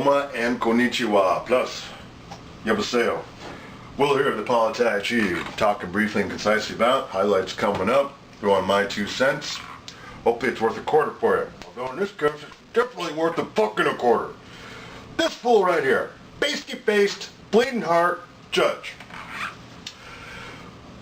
Konnichiwa and Konnichiwa. Plus, Yabaseo. We'll hear the POLIT'AI CHI, talking briefly and concisely about highlights coming up, throwing my 2 cents. Hopefully it's worth a quarter for you. Although in this case, it's definitely worth a fucking a quarter. This fool right here, pasty-faced, bleeding heart judge.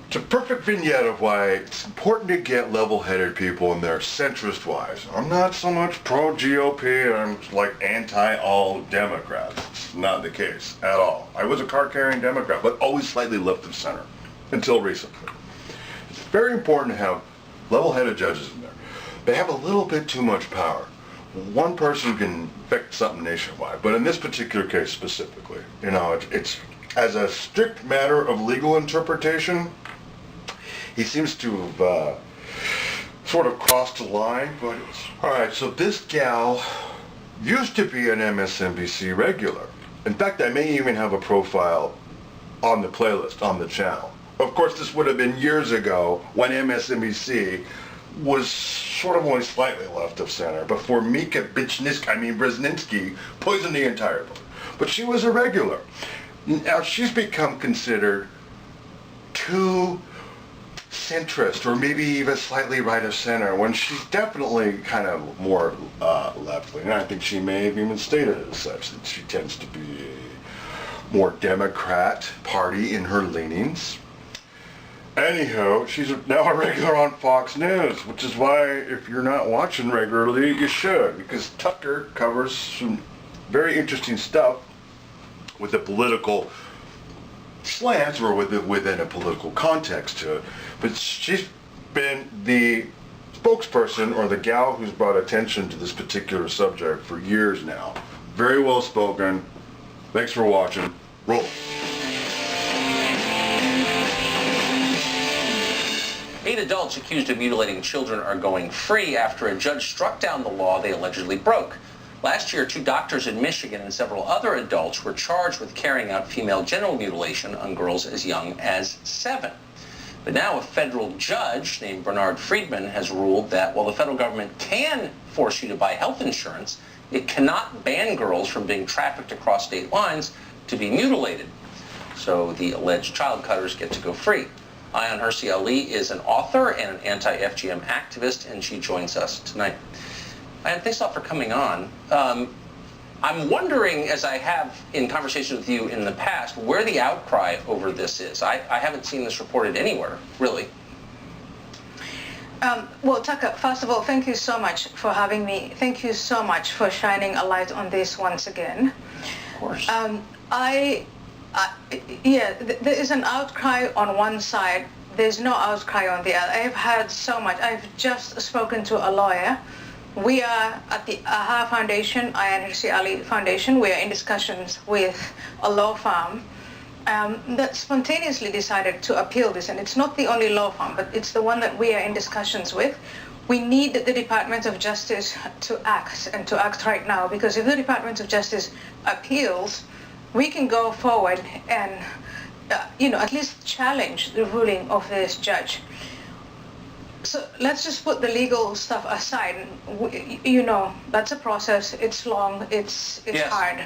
It's a perfect vignette of why it's important to get level-headed people in there, centrist-wise. I'm not so much pro-GOP, I'm like anti-all Democrats. It's not the case at all. I was a card-carrying Democrat, but always slightly left of center, until recently. It's very important to have level-headed judges in there. They have a little bit too much power. One person can affect something nationwide, but in this particular case specifically, you know, it's as a strict matter of legal interpretation, he seems to have sort of crossed the line, but alright, so this gal used to be an MSNBC regular. In fact, I may even have a profile on the playlist, on the channel. Of course, this would have been years ago when MSNBC was sort of only slightly left of center, before Mika Brzezinski poisoned the entire book. But she was a regular. Now she's become considered too centrist, or maybe even slightly right of center, when she's definitely kind of more left-wing. And I think she may have even stated as such, that she tends to be a more Democrat party in her leanings. Anyhow, she's now a regular on Fox News, which is why, if you're not watching regularly, you should, because Tucker covers some very interesting stuff with a political slant, or within a political context to it. But she's been the spokesperson, or the gal who's brought attention to this particular subject for years now. Very well spoken. Thanks for watching. Roll. 8 adults accused of mutilating children are going free after a judge struck down the law they allegedly broke. Last year, 2 doctors in Michigan and several other adults were charged with carrying out female genital mutilation on girls as young as 7. But now a federal judge named Bernard Friedman has ruled that while the federal government can force you to buy health insurance, it cannot ban girls from being trafficked across state lines to be mutilated. So the alleged child cutters get to go free. Ayaan Hirsi Ali is an author and an anti-FGM activist, and she joins us tonight. Ayaan, thanks a lot for coming on. I'm wondering, as I have in conversations with you in the past, where the outcry over this is. I haven't seen this reported anywhere, really. Well, Tucker, first of all, thank you so much for having me. Thank you so much for shining a light on this once again. Of course. Yeah, there is an outcry on one side. There's no outcry on the other. I've had so much. I've just spoken to a lawyer. We are at the AHA Foundation, Ayaan Hirsi Ali Foundation. We are in discussions with a law firm that spontaneously decided to appeal this. And it's not the only law firm, but it's the one that we are in discussions with. We need the Department of Justice to act, and to act right now, because if the Department of Justice appeals, we can go forward and, at least challenge the ruling of this judge. So let's just put the legal stuff aside. That's a process. It's long. It's yes. Hard.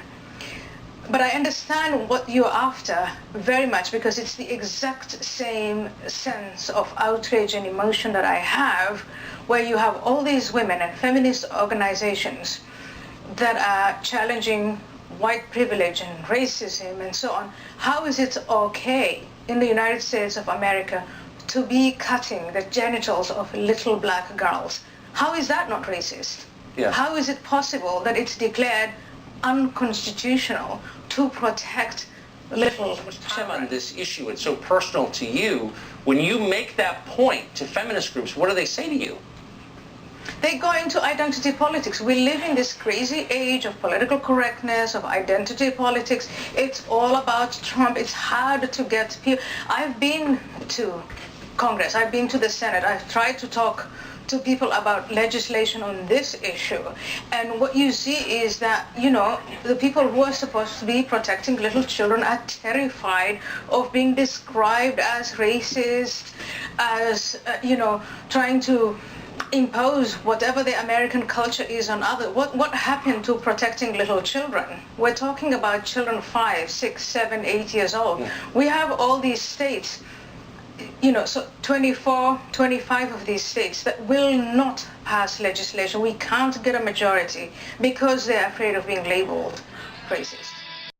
But I understand what you're after very much, because it's the exact same sense of outrage and emotion that I have, where you have all these women and feminist organizations that are challenging white privilege and racism and so on. How is it okay in the United States of America to be cutting the genitals of little black girls? How is that not racist? Yeah. How is it possible that it's declared unconstitutional to protect little children? On this issue, it's so personal to you. When you make that point to feminist groups, what do they say to you? They go into identity politics. We live in this crazy age of political correctness, of identity politics. It's all about Trump. It's hard to get people. I've been to Congress. I've been to the Senate. I've tried to talk to people about legislation on this issue. And what you see is that, the people who are supposed to be protecting little children are terrified of being described as racist, as, trying to impose whatever the American culture is on others. What happened to protecting little children? We're talking about children 5, 6, 7, 8 years old. We have all these states, so 24, 25 of these states that will not pass legislation. We can't get a majority because they're afraid of being labeled racist.